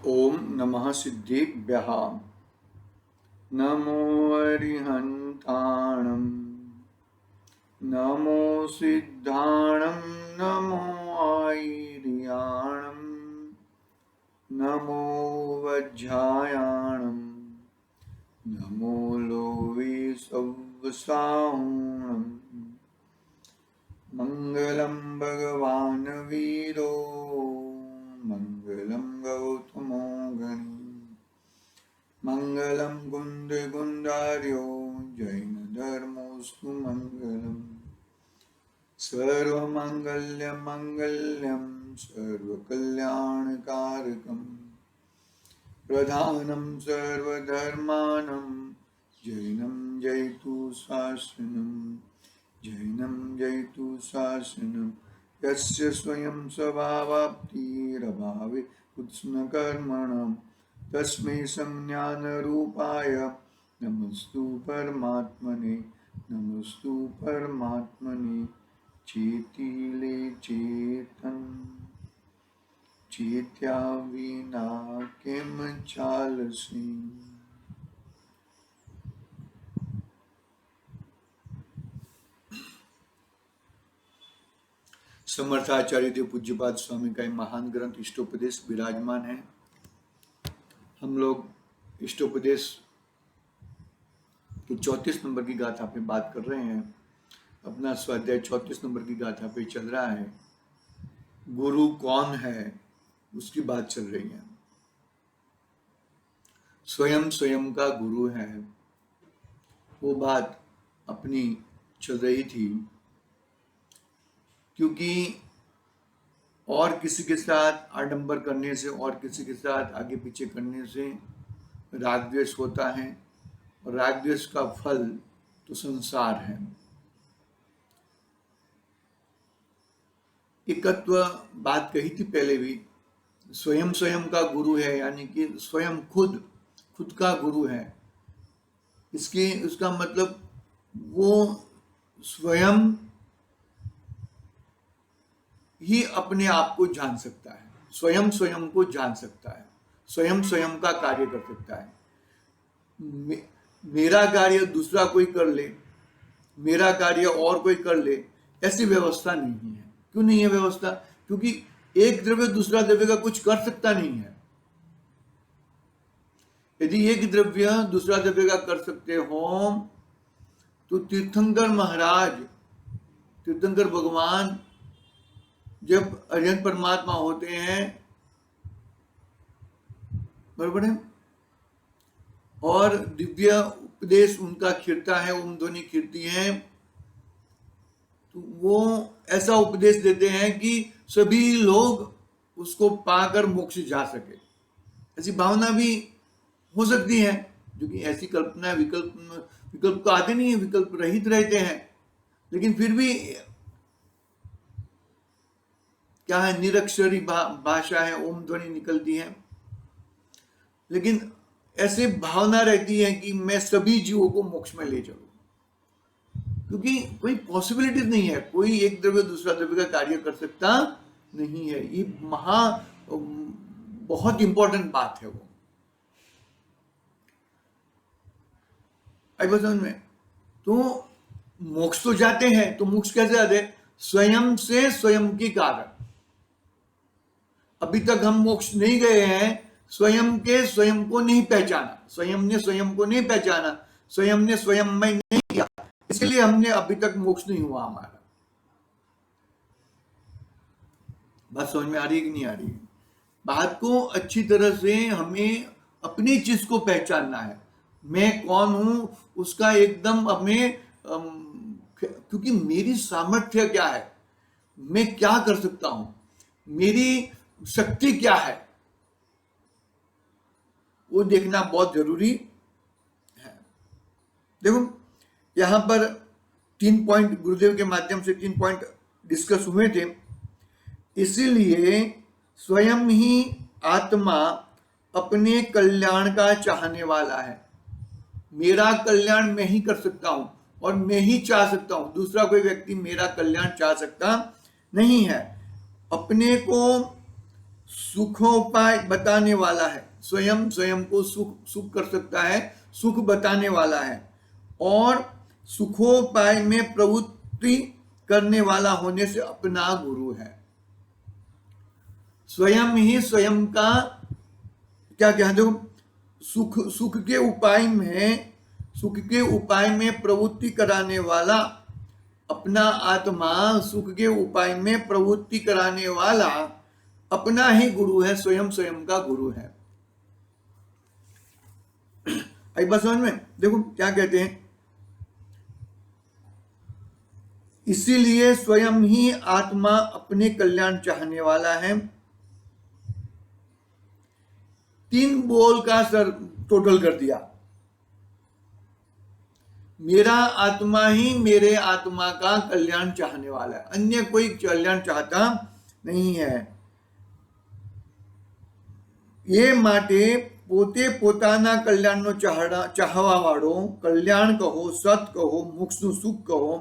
ओम नमः सिद्धेभ्यः। नमो अरिहन्ताणं, नमो सिद्धाणं, नमो आयर्याणं, नमो वज्रायाणं, नमो लोवे सव्वसाहुणं। मंगलम भगवान वीरो, मंगलम गौतमो गणी, मंगलम कुंदकुंडार्यो, जैन धर्मोस्तु मंगलम। सर्वमंगल्य मंगल्यम सर्वकल्याणकारकम, प्रधानम सर्वधर्मानं जैनम जयतु शासनम, जैनम जयतु शासनम। यस्य स्वयं स्वभावाप्तिरभावे कुत्स्नकर्मणां, तस्मै संज्ञानरूपाय नमस्तु परमात्मने, नमस्तु परमात्मने। चेतिले चेतन, चेत्या विना किम चालसी। समर्थाचार्य देव पूज्यपाद स्वामी का एक महान ग्रंथ इष्टोपदेश विराजमान है। हम लोग इष्टोपदेश की 34 नंबर की गाथा पे बात कर रहे हैं। अपना स्वाध्याय 34 नंबर की गाथा पे चल रहा है। गुरु कौन है उसकी बात चल रही है। स्वयं स्वयं का गुरु है, वो बात अपनी चल रही थी। क्योंकि और किसी के साथ आडंबर करने से, और किसी के साथ आगे पीछे करने से राग द्वेष होता है, और राग द्वेष का फल तो संसार है। एकत्व बात कही थी पहले भी। स्वयं स्वयं का गुरु है, यानी कि स्वयं खुद का गुरु है। उसका मतलब वो स्वयं ही अपने आप को जान सकता है, स्वयं स्वयं को जान सकता है, स्वयं स्वयं का कार्य कर सकता है। मेरा कार्य दूसरा कोई कर ले, मेरा कार्य और कोई कर ले, ऐसी व्यवस्था नहीं है। क्यों नहीं है व्यवस्था? क्योंकि एक द्रव्य दूसरा द्रव्य का कुछ कर सकता नहीं है। यदि एक द्रव्य दूसरा द्रव्य का कर सकते हो तो तीर्थंकर महाराज, तीर्थंकर भगवान जब अर्यन परमात्मा होते हैं, बराबर है, और दिव्य उपदेश उनका खिरता है, ओम ध्वनि खिरती है, तो वो ऐसा उपदेश देते हैं कि सभी लोग उसको पाकर मोक्ष जा सके। ऐसी भावना भी हो सकती है, जो कि ऐसी कल्पना, विकल्प तो आते नहीं है, विकल्प रहित रहते हैं, लेकिन फिर भी क्या है, निरक्षरी भाषा है, ओम ध्वनि निकलती है, लेकिन ऐसे भावना रहती है कि मैं सभी जीवों को मोक्ष में ले जाऊं। क्योंकि कोई पॉसिबिलिटी नहीं है, कोई एक द्रव्य दूसरा द्रव्य का कार्य कर सकता नहीं है। ये बहुत इंपॉर्टेंट बात है। वो आई बात समझ में? तो मोक्ष तो जाते हैं, तो मोक्ष कैसे आते? स्वयं से स्वयं के कारण। अभी तक हम मोक्ष नहीं गए हैं, स्वयं के स्वयं को नहीं पहचाना, स्वयं ने स्वयं को नहीं पहचाना, स्वयं ने स्वयं में नहीं किया, इसलिए हमने अभी तक मोक्ष नहीं हुआ हमारा। बात समझ में आ रही है कि नहीं आ रही है? बात को अच्छी तरह से हमें अपनी चीज को पहचानना है। मैं कौन हूं उसका एकदम हमें, क्योंकि मेरी सामर्थ्य क्या है, मैं क्या कर सकता हूं, मेरी शक्ति क्या है, वो देखना बहुत जरूरी है। देखो यहां पर 3 पॉइंट गुरुदेव के माध्यम से 3 पॉइंट डिस्कस हुए थे। इसीलिए स्वयं ही आत्मा अपने कल्याण का चाहने वाला है। मेरा कल्याण मैं ही कर सकता हूं और मैं ही चाह सकता हूं, दूसरा कोई व्यक्ति मेरा कल्याण चाह सकता नहीं है। अपने को सुखोपाय बताने वाला है, स्वयं स्वयं को सुख कर सकता है, सुख बताने वाला है, और सुखोपाय में प्रवृत्ति करने वाला होने से अपना गुरु है। स्वयं ही स्वयं का क्या क्या देखो, सुख के उपाय में प्रवृत्ति कराने वाला अपना आत्मा, सुख के उपाय में प्रवृत्ति कराने वाला अपना ही गुरु है, स्वयं स्वयं का गुरु है। एक बात समझ में, देखो क्या कहते हैं, इसीलिए स्वयं ही आत्मा अपने कल्याण चाहने वाला है। 3 बोल का सर टोटल कर दिया। मेरा आत्मा ही मेरे आत्मा का कल्याण चाहने वाला है, अन्य कोई कल्याण चाहता नहीं है। ये माटे पोते पोताना कल्याणનો चाहवा वाળો, कल्याण कहो, सत कहो, मोक्षનું सुख कहो,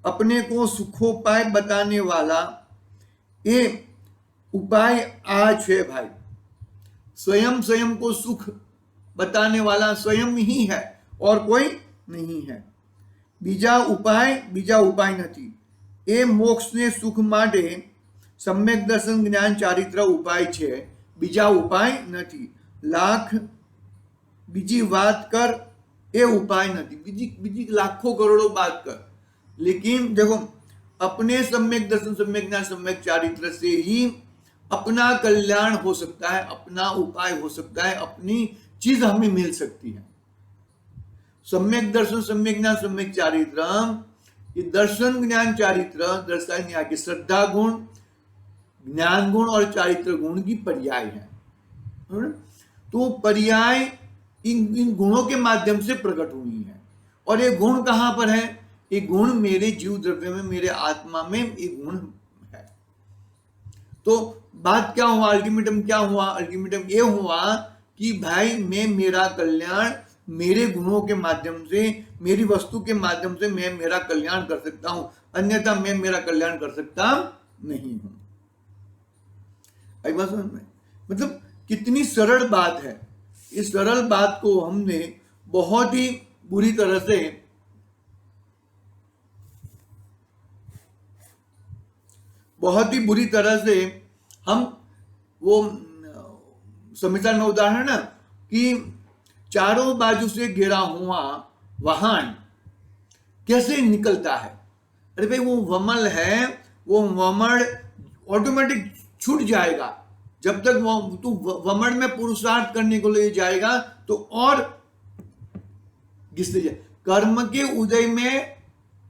अपने को सुखोपाय बताने वाला, ये उपाय आ छे भाई। स्वयं स्वयं को सुख बताने वाला स्वयं ही है और कोई नहीं है। बीजा उपाय नहीं। ए मोक्ष ने सुख माटे सम्यक दर्शन ज्ञान चारित्र उपाय छे, बीजा उपाय नहीं। लाख बीजी बात कर, ए उपाय नहीं। बीजी लाखों करोड़ों बात कर, लेकिन देखो अपने सम्यक दर्शन, सम्यक ज्ञान, सम्यक चारित्र से ही अपना कल्याण हो सकता है, अपना उपाय हो सकता है, अपनी चीज हमें मिल सकती है। सम्यक दर्शन, सम्यक ज्ञान, सम्यक चारित्र, ये दर्शन ज्ञान चारित्र दर्शाए यहाँ की श्रद्धा गुण, ज्ञान गुण और चारित्र गुण की पर्याय है। तो पर्याय इन गुणों के माध्यम से प्रकट हुई है। और ये गुण कहां पर है? ये गुण मेरे जीव द्रव्य में, मेरे आत्मा में ये गुण है। तो बात क्या हुआ, अल्टीमेटम क्या हुआ? अल्टीमेटम ये हुआ कि भाई मैं मेरा कल्याण मेरे गुणों के माध्यम से, मेरी वस्तु के माध्यम से मैं मेरा कल्याण कर सकता हूं, अन्यथा मैं मेरा कल्याण कर सकता नहीं हूं। एक बात समझ में, मतलब कितनी सरल बात है। इस सरल बात को हमने बहुत ही बुरी तरह से हम वो संविधान में उदाहरण ना कि चारों बाजू से घिरा हुआ वाहन कैसे निकलता है। अरे भाई वो वमल है, वो वमड़ ऑटोमेटिक छूट जाएगा। जब तक वो तू वमड़ में पुरुषार्थ करने को ले जाएगा तो और घिसते जाए। कर्म के उदय में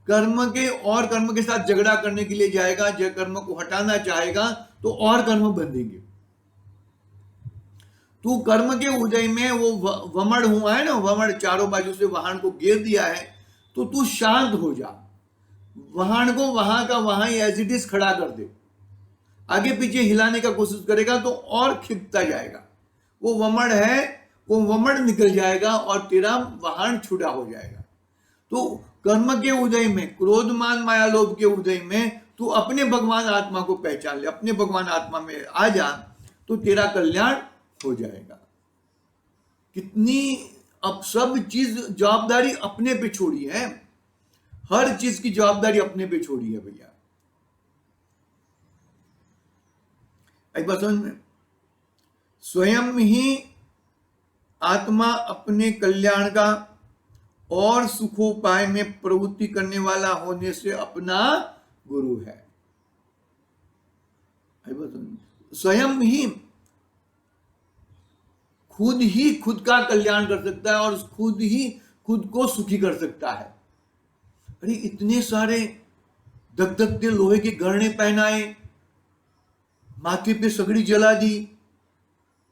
कर्म के साथ झगड़ा करने के लिए जाएगा, जब कर्म को हटाना चाहेगा तो और कर्म बंधेंगे। तू कर्म के उदय में वो वमड़ हुआ है ना, वमड़ चारों बाजू से वाहन को घेर दिया है, तो तू शांत हो जा, वाहन को वहां का वहां ही एज इट इज खड़ा कर दे। आगे पीछे हिलाने का कोशिश करेगा तो और खिंचता जाएगा। वो वमड़ है, वो वमड़ निकल जाएगा और तेरा वाहन छुड़ा हो जाएगा। तो कर्म के उदय में, क्रोध मान माया लोभ के उदय में तू अपने भगवान आत्मा को पहचान ले, अपने भगवान आत्मा में आ जा, तो तेरा कल्याण हो जाएगा। कितनी अब सब चीज जवाबदारी अपने पे छोड़ी है, हर चीज की जवाबदारी अपने पे छोड़ी है भैया। एक बात समझ में, स्वयं ही आत्मा अपने कल्याण का और सुखोपाय में प्रवृत्ति करने वाला होने से अपना गुरु है। स्वयं ही खुद का कल्याण कर सकता है और खुद को सुखी कर सकता है। अरे इतने सारे धकधकते लोहे के गहने पहनाए, माथे पे सगड़ी जला दी,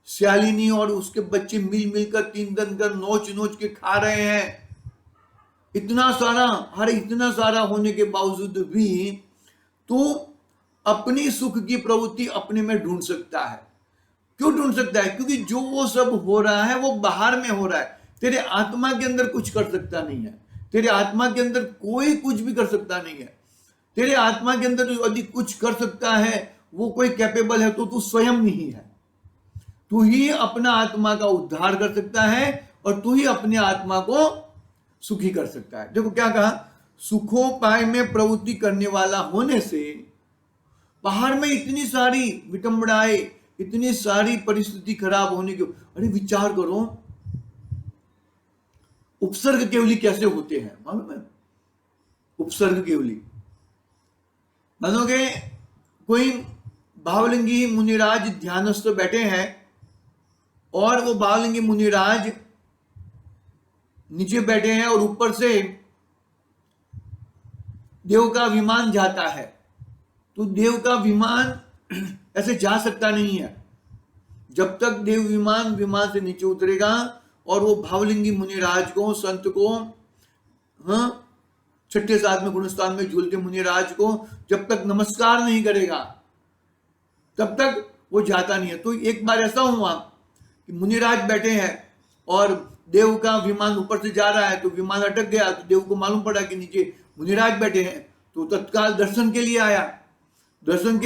श्यालिनी और उसके बच्चे मिलकर 3 दिन कर नोच के खा रहे हैं। इतना सारा होने के बावजूद भी तू अपनी सुख की प्रवृत्ति अपने में ढूंढ सकता है। क्यों ढूंढ सकता है? क्योंकि जो वो सब हो रहा है वो बाहर में हो रहा है, तेरे आत्मा के अंदर कुछ कर सकता नहीं है। तेरे आत्मा के अंदर कोई कुछ भी कर सकता नहीं है। तेरे आत्मा के अंदर यदि कुछ कर सकता है वो कोई कैपेबल है तो तू स्वयं नहीं है। तू ही अपना आत्मा का उद्धार कर सकता है और तू ही अपने आत्मा को सुखी कर सकता है। देखो क्या कहा, सुखोपाय में प्रवृत्ति करने वाला होने से बाहर में इतनी सारी विटंबनाएं, इतनी सारी परिस्थिति खराब होने की, अरे विचार करो उपसर्ग केवली कैसे होते हैं मालूम है? उपसर्ग केवली मानोगे कोई भावलिंगी मुनिराज ध्यानस्थ बैठे हैं और वो भावलिंगी मुनिराज नीचे बैठे हैं और ऊपर से देव का विमान जाता है, तो देव का विमान ऐसे जा सकता नहीं है जब तक देव विमान से नीचे उतरेगा और वो भावलिंगी मुनिराज को, संत को, हाँ छठे साथ में गुणस्थान में झूलते मुनिराज को जब तक नमस्कार नहीं करेगा तब तक वो जाता नहीं है। तो एक बार ऐसा हुआ कि मुनिराज बैठे हैं और देव का विमान ऊपर से जा रहा है, तो विमान अटक गया, तो देव को मालूम पड़ा कि नीचे मुनिराज बैठे हैं, तो तत्काल दर्शन के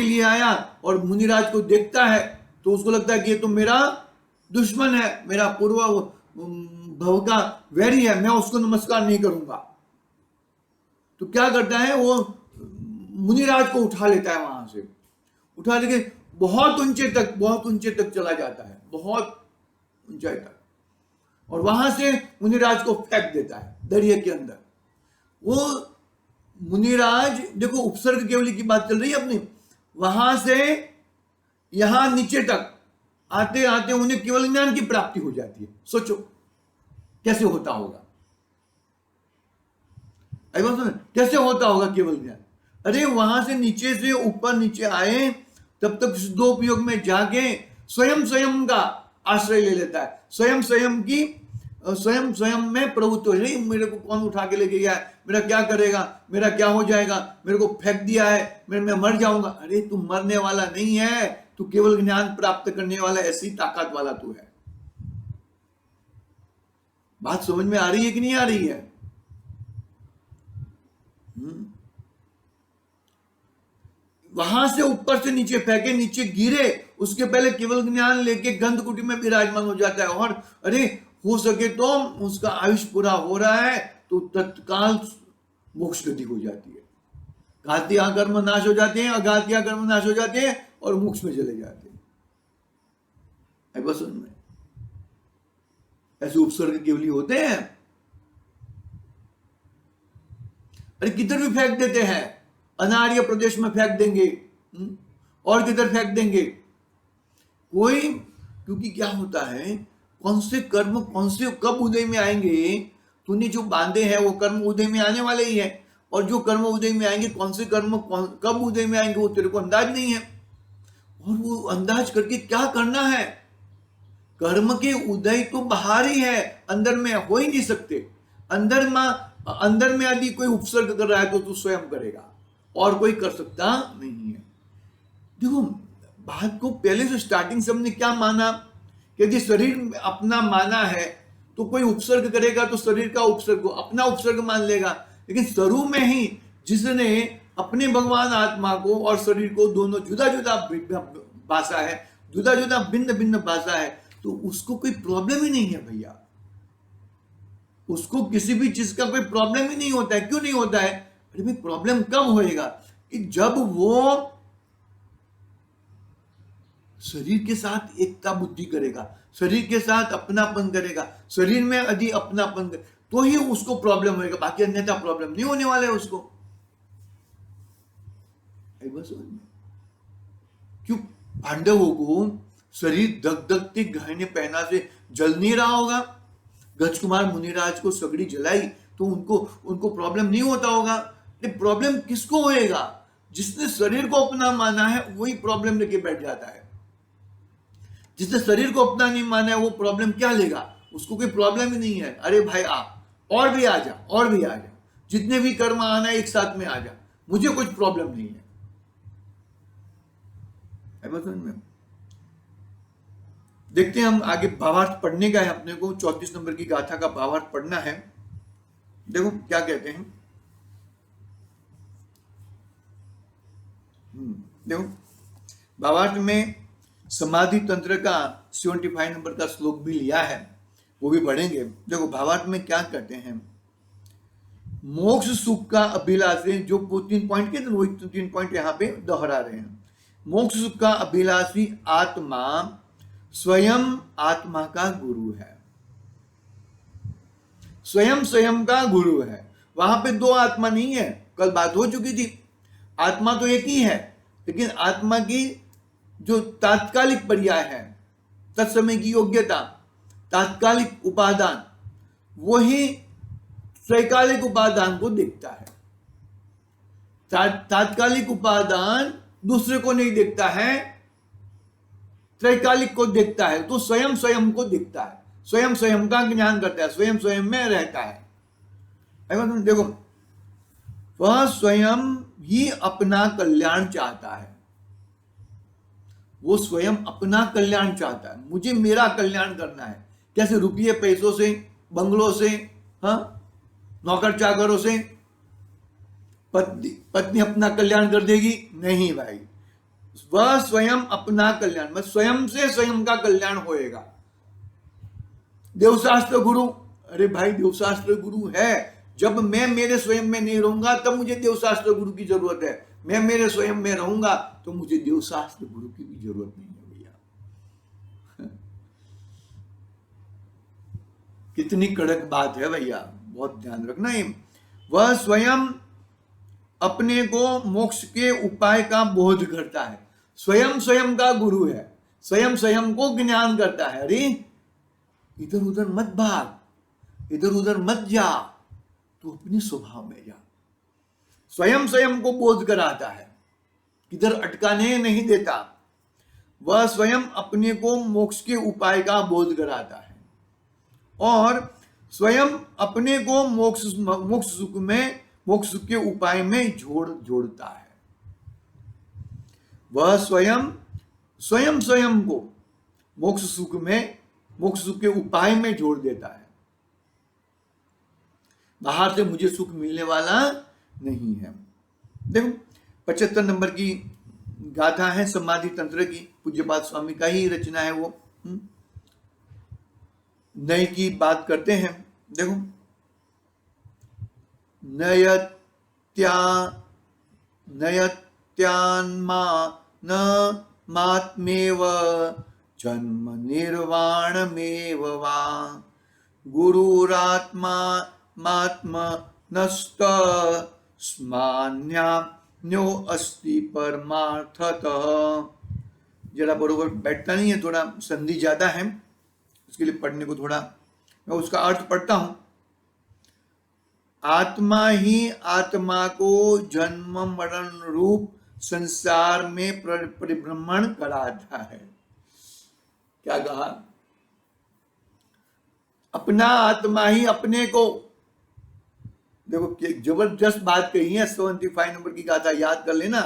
लिए आया और मुनिराज को देखता है तो उसको लगता है कि ये तो मेरा दुश्मन है, मेरा पूर्व भव का वैरी है, मैं उसको नमस्कार नहीं करूंगा। तो क्या करता है, वो मुनिराज को उठा लेता है, वहां से उठा लेके बहुत ऊंचे तक चला जाता है, बहुत ऊंचाई तक, और वहां से मुनिराज को फेंक देता है दरिया के अंदर। वो मुनिराज, देखो उपसर्ग केवली की बात चल रही है अपनी, वहां से यहां नीचे तक आते आते उन्हें केवल ज्ञान की प्राप्ति हो जाती है। सोचो कैसे होता होगा, कैसे होता होगा केवल ज्ञान। अरे वहां से नीचे से ऊपर नीचे आए तब तक सिद्धोपयोग में जाके स्वयं का आश्रय ले लेता है, स्वयं में प्रवृत्त हो जाए, मेरे को कौन उठा के लेके गया है, मेरा क्या करेगा, मेरा क्या हो जाएगा, मेरे को फेंक दिया है, मैं मर जाऊंगा। अरे तू मरने वाला नहीं है, तू केवल ज्ञान प्राप्त करने वाला, ऐसी ताकत वाला तू है। बात समझ में आ रही है कि नहीं आ रही है? वहां से ऊपर से नीचे फेंके, नीचे गिरे, उसके पहले केवल ज्ञान लेके गंध कुटी में विराजमान हो जाता है। और अरे हो सके तो उसका आयुष पूरा हो रहा है तो तत्काल मोक्ष गति हो जाती है, घातिया कर्म नाश हो जाते हैं, अघातिया कर्म नाश हो जाते हैं और मोक्ष में चले जाते हैं। बस उनमें ऐसे उपसर्ग केवली होते हैं। अरे किधर भी फेंक देते हैं, अनार्य प्रदेश में फेंक देंगे, और किधर फेंक देंगे कोई, क्योंकि क्या होता है, कौन से कर्म कौन से कब उदय में आएंगे, तूने जो बांधे हैं वो कर्म उदय में आने वाले ही है, और जो कर्म उदय में आएंगे, कौन से कर्म कब उदय में आएंगे वो तेरे को अंदाज नहीं है। और वो अंदाज करके क्या करना है, कर्म के उदय तो बाहर ही है, अंदर में हो ही नहीं सकते। अंदर में यदि कोई उपसर्ग कर रहा है तो तू स्वयं करेगा और कोई कर सकता नहीं है। देखो बात को पहले से स्टार्टिंग से हमने क्या माना कि यदि शरीर अपना माना है तो कोई उपसर्ग करेगा तो शरीर का उपसर्ग को अपना उपसर्ग मान लेगा, लेकिन शुरू में ही जिसने अपने भगवान आत्मा को और शरीर को दोनों जुदा जुदा भाषा है, जुदा जुदा भिन्न भिन्न भाषा है, तो उसको कोई प्रॉब्लम ही नहीं है भैया, उसको किसी भी चीज का कोई प्रॉब्लम ही नहीं होता है। क्यों नहीं होता है? अरे भाई प्रॉब्लम कब होएगा कि जब वो शरीर के साथ एकता बुद्धि करेगा, शरीर के साथ अपनापन करेगा, शरीर में यदि अपनापन करे तो ही उसको प्रॉब्लम होएगा, बाकी अन्यथा प्रॉब्लम नहीं होने वाला है उसको। बस क्यों पांडवों को शरीर दगदगते गहने पहना से जल नहीं रहा होगा, गज कुमार मुनिराज को सगड़ी जलाई तो उनको प्रॉब्लम नहीं होता होगा। प्रॉब्लम किसको होएगा? जिसने शरीर को अपना माना है वही प्रॉब्लम लेके बैठ जाता है, जिसने शरीर को अपना नहीं माना है वो प्रॉब्लम क्या लेगा, उसको कोई प्रॉब्लम ही नहीं है। अरे भाई आ, और भी आ जा, और भी आ जा, जितने भी कर्म आना है एक साथ में आ जा, मुझे कुछ प्रॉब्लम नहीं है। में देखते हैं हम आगे, भावार्थ पढ़ने का है अपने को, 34 नंबर की गाथा का भावार्थ पढ़ना है। देखो क्या कहते हैं, देखो भावार्थ में समाधि तंत्र का 75 नंबर का श्लोक भी लिया है, वो भी पढ़ेंगे। देखो भावार्थ में क्या कहते हैं, मोक्ष सुख का अभिलाषी, जो 3 पॉइंट के वही 3 पॉइंट यहाँ पे दोहरा रहे हैं। मोक्ष सुख का अभिलाषी आत्मा स्वयं आत्मा का गुरु है, स्वयं स्वयं का गुरु है। वहां पे दो आत्मा नहीं है, कल बात हो चुकी थी। आत्मा तो एक ही है, लेकिन आत्मा की जो तात्कालिक पर्याय है, तत्समय की योग्यता, तात्कालिक उपादान, वही त्रैकालिक उपादान को देखता है। तात्कालिक उपादान दूसरे को नहीं देखता है, त्रैकालिक को देखता है। तो स्वयं स्वयं को देखता है, स्वयं स्वयं का ज्ञान करता है, स्वयं स्वयं में रहता है। देखो, वह स्वयं ही अपना कल्याण चाहता है, वो स्वयं अपना कल्याण चाहता है। मुझे मेरा कल्याण करना है। कैसे? रुपये पैसों से, बंगलों से, हाँ, नौकर चाकरों से। पत्नी अपना कल्याण कर देगी? नहीं भाई, वह स्वयं अपना कल्याण, मतलब स्वयं से स्वयं का कल्याण होएगा। देवशास्त्र गुरु, अरे भाई देवशास्त्र गुरु है। जब मैं मेरे स्वयं में नहीं रहूंगा तब मुझे देवशास्त्र गुरु की जरूरत है। मैं मेरे स्वयं में रहूंगा तो मुझे देवशास्त्र गुरु की भी जरूरत नहीं है भैया। कितनी कड़क बात है भैया, बहुत ध्यान रखना है। वह स्वयं अपने को मोक्ष के उपाय का बोध करता है, स्वयं स्वयं का गुरु है, स्वयं स्वयं को ज्ञान करता है। अरे इधर उधर मत भाग, इधर उधर मत जा, तू अपने स्वभाव में जा। स्वयं स्वयं को बोध कराता है, किधर अटकाने नहीं देता। वह स्वयं अपने को मोक्ष के उपाय का बोध कराता है और स्वयं अपने को मोक्ष सुख के उपाय में जोड़ता है। वह स्वयं स्वयं को मोक्ष सुख के उपाय में जोड़ देता है। बाहर से मुझे सुख मिलने वाला नहीं है। देखो 75 नंबर की गाथा है समाधि तंत्र की, पूज्यपाद स्वामी का ही रचना है वो। नय की बात करते हैं। देखो, नयत्यान्मा न मात्मेव जन्म निर्वाणमेव वा गुरुरात्मा मात्मनस्त स्मान्यो अस्ति परमार्थतः। जरा बरोबर बैठता नहीं है, थोड़ा संधि ज्यादा है, उसके लिए पढ़ने को थोड़ा मैं उसका अर्थ पढ़ता हूं। आत्मा ही आत्मा को जन्म मरण रूप संसार में परिभ्रमण कराता है। क्या कहा? अपना आत्मा ही अपने को, देखो जबरदस्त बात कही है। 75 नंबर की गाथा याद कर लेना।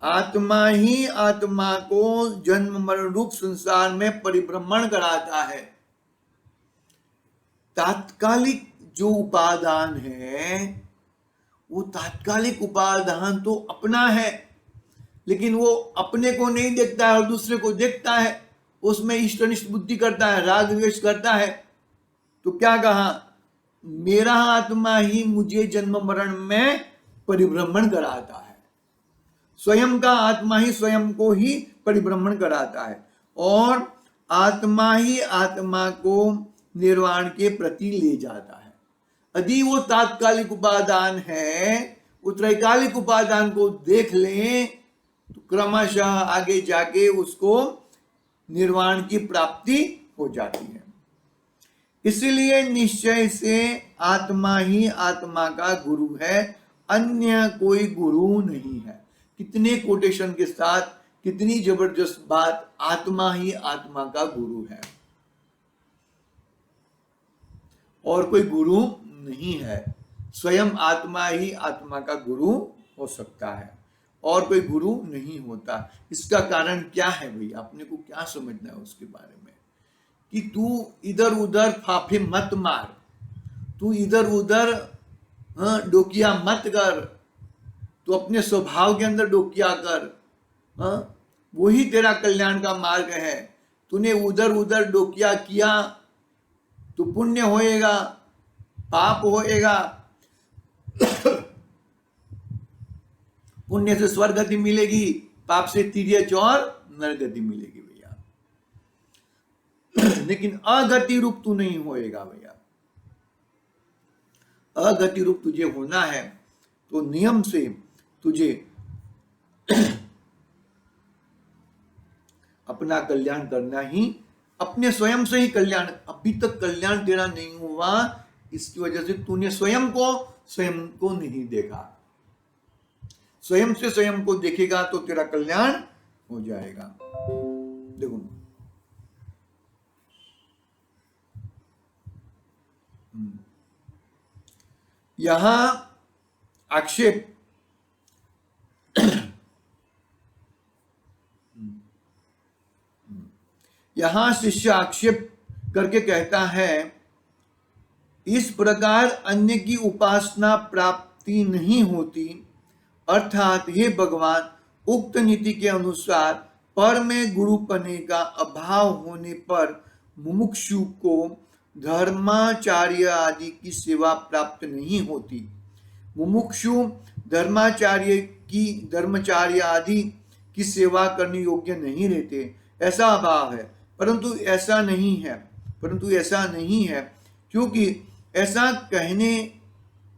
आत्मा ही आत्मा को जन्म मरण रूप संसार में परिभ्रमण कराता है। तात्कालिक जो उपादान है वो तात्कालिक उपादान तो अपना है, लेकिन वो अपने को नहीं देखता है और दूसरे को देखता है, उसमें इष्ट अनिष्ट बुद्धि करता है, राग द्वेष करता है। तो क्या कहा? मेरा आत्मा ही मुझे जन्म मरण में परिभ्रमण कराता है। स्वयं का आत्मा ही स्वयं को ही परिभ्रमण कराता है और आत्मा ही आत्मा को निर्वाण के प्रति ले जाता है। यदि वो तात्कालिक उपादान है, वो त्रैकालिक उपादान को देख लें तो क्रमशः आगे जाके उसको निर्वाण की प्राप्ति हो जाती है। इसलिए निश्चय से आत्मा ही आत्मा का गुरु है, अन्य कोई गुरु नहीं है। कितने कोटेशन के साथ, कितनी जबरदस्त बात, आत्मा ही आत्मा का गुरु है और कोई गुरु नहीं है। स्वयं आत्मा ही आत्मा का गुरु हो सकता है और कोई गुरु नहीं होता। इसका कारण क्या है भैया? अपने को क्या समझना है उसके बारे में कि तू इधर उधर फाफे मत मार, तू इधर उधर डोकिया मत कर, तू अपने स्वभाव के अंदर डोकिया कर। हाँ, वही तेरा कल्याण का मार्ग है। तूने उधर उधर डोकिया किया तो पुण्य होएगा, पाप होएगा, पुण्य से स्वर्ग गति मिलेगी, पाप से तिर्यच और नरगति मिलेगी भैया। लेकिन अगति रूप तू नहीं होएगा भैया। अगति रूप तुझे होना है तो नियम से तुझे अपना कल्याण करना ही, अपने स्वयं से ही कल्याण। अभी तक कल्याण तेरा नहीं हुआ, इसकी वजह से तूने स्वयं को नहीं देखा। स्वयं से स्वयं को देखेगा तो तेरा कल्याण हो जाएगा। देखो, यहां आक्षेप यहां शिष्य आक्षेप करके कहता है, इस प्रकार अन्य की उपासना प्राप्ति नहीं होती, अर्थात हे भगवान, उक्त नीति के अनुसार पर में गुरुपने का अभाव होने पर मुमुक्षु को धर्माचार्य आदि की सेवा प्राप्त नहीं होती। मुमुक्षु धर्माचार्य आदि की सेवा करने योग्य नहीं रहते, ऐसा अभाव है। परंतु ऐसा नहीं है, क्योंकि ऐसा कहने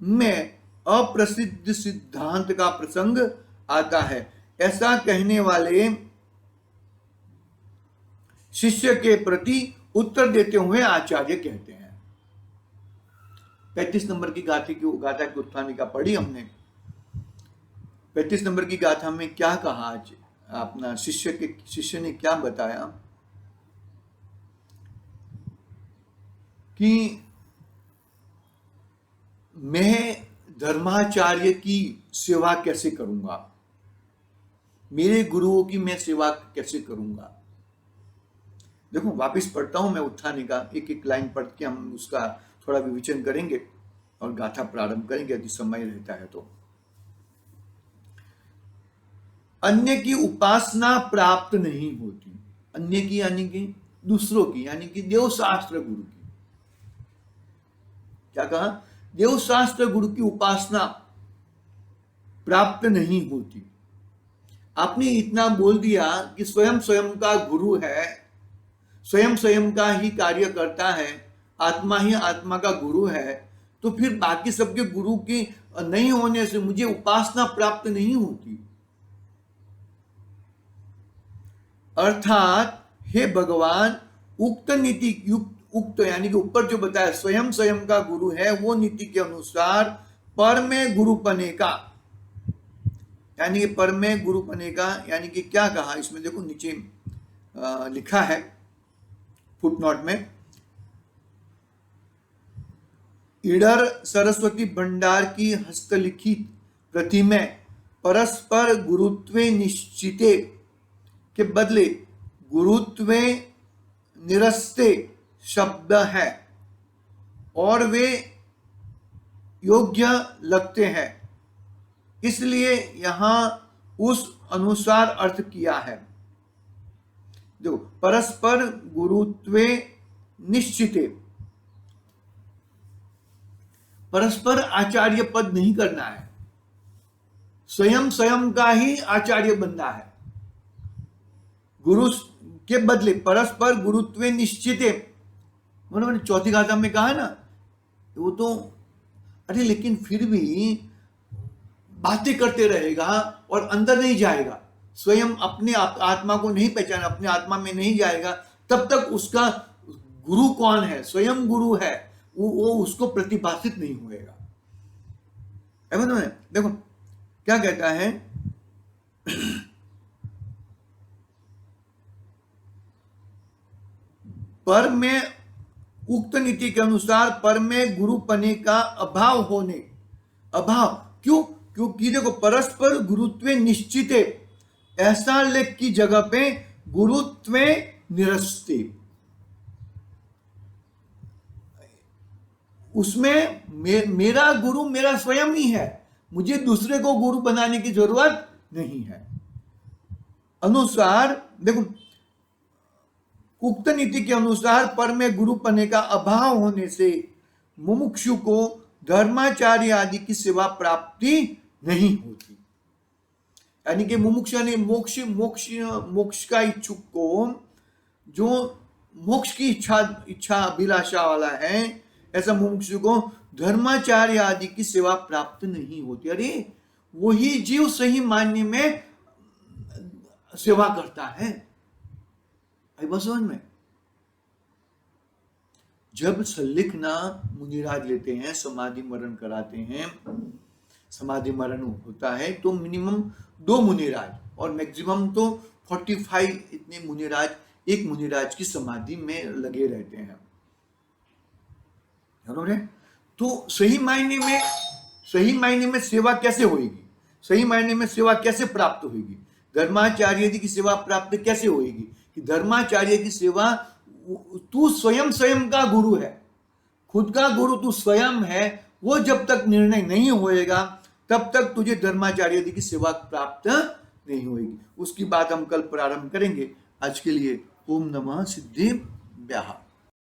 में अप्रसिद्ध सिद्धांत का प्रसंग आता है। ऐसा कहने वाले शिष्य के प्रति उत्तर देते हुए आचार्य कहते हैं, 35 नंबर की गाथा की उत्थानिका पढ़ी हमने। 35 नंबर की गाथा में क्या कहा, आज अपना शिष्य ने क्या बताया कि मैं धर्माचार्य की सेवा कैसे करूंगा, मेरे गुरुओं की मैं सेवा कैसे करूंगा। देखो, वापस पढ़ता हूं मैं उत्थानिका, एक एक लाइन पढ़ के हम उसका थोड़ा विवेचन करेंगे और गाथा प्रारंभ करेंगे यदि समय रहता है तो। अन्य की उपासना प्राप्त नहीं होती, अन्य की यानी कि दूसरों की, यानी कि देव शास्त्र गुरु की। क्या कहा? देव शास्त्र गुरु की उपासना प्राप्त नहीं होती। आपने इतना बोल दिया कि स्वयं का गुरु है, स्वयं का ही कार्य करता है, आत्मा ही आत्मा का गुरु है, तो फिर बाकी सबके गुरु की नहीं होने से मुझे उपासना प्राप्त नहीं होती। अर्थात हे भगवान, उक्त नीति उक्त यानी कि ऊपर जो बताया स्वयं का गुरु है, वो नीति के अनुसार पर में गुरुपने का, यानी कि पर में गुरुपने का यानी कि क्या कहा इसमें, देखो नीचे लिखा है फुटनोट में, इडर सरस्वती भंडार की हस्तलिखित प्रति में परस्पर गुरुत्वे निश्चिते के बदले गुरुत्वे निरस्ते शब्द है और वे योग्य लगते हैं, इसलिए यहां उस अनुसार अर्थ किया है। देखो, परस्पर गुरुत्वे निश्चिते, परस्पर आचार्य पद नहीं करना है, स्वयं का ही आचार्य बनना है। गुरु के बदले परस्पर गुरुत्वे निश्चिते, मैंने चौथी गाथा में कहा ना, वो तो अरे लेकिन फिर भी बातें करते रहेगा और अंदर नहीं जाएगा, स्वयं अपने आत्मा को नहीं पहचाना, अपने आत्मा में नहीं जाएगा, तब तक उसका गुरु कौन है, स्वयं गुरु है, वो उसको प्रतिभाषित नहीं होएगा। देखो क्या कहता है, पर में उक्त नीति के अनुसार पर में गुरुपने का अभाव होने, अभाव क्यों? क्योंकि देखो, परस्पर गुरुत्वे निश्चिते, ऐसा लेख की जगह पे गुरुत्वे निरस्ते, उसमें मेरा गुरु मेरा स्वयं ही है, मुझे दूसरे को गुरु बनाने की जरूरत नहीं है। अनुसार देखो, उक्त नीति के अनुसार पर में गुरु पने का अभाव होने से मुमुक्षु को धर्माचार्य आदि की सेवा प्राप्ति नहीं होती। यानी कि मुमुक्षु ने मोक्ष मोक्ष मोक्ष का इच्छुक को, जो मोक्ष की इच्छा अभिलाषा वाला है, ऐसा मुमुक्षु को धर्माचार्य आदि की सेवा प्राप्त नहीं होती। अरे वही जीव सही मायने में सेवा करता है। आई बात समझ में? जब सल्लिखना मुनिराज लेते हैं, समाधि मरण कराते हैं, समाधि मरण होता है तो मिनिमम 2 मुनिराज और मैक्सिमम तो 45 इतने मुनिराज एक मुनिराज की समाधि में लगे रहते हैं। बराबर है? तो सही मायने में सेवा कैसे होगी? सही मायने में सेवा कैसे प्राप्त होगी? धर्माचार्य की सेवा प्राप्त कैसे होगी? कि धर्माचार्य की सेवा, तू स्वयं का गुरु है, खुद का गुरु तू स्वयं है, वो जब तक निर्णय नहीं होएगा तब तक तुझे धर्माचार्य की सेवा प्राप्त नहीं होगी। उसकी बात हम कल प्रारंभ करेंगे। आज के लिए ओम नमः सिद्धिभ्यः।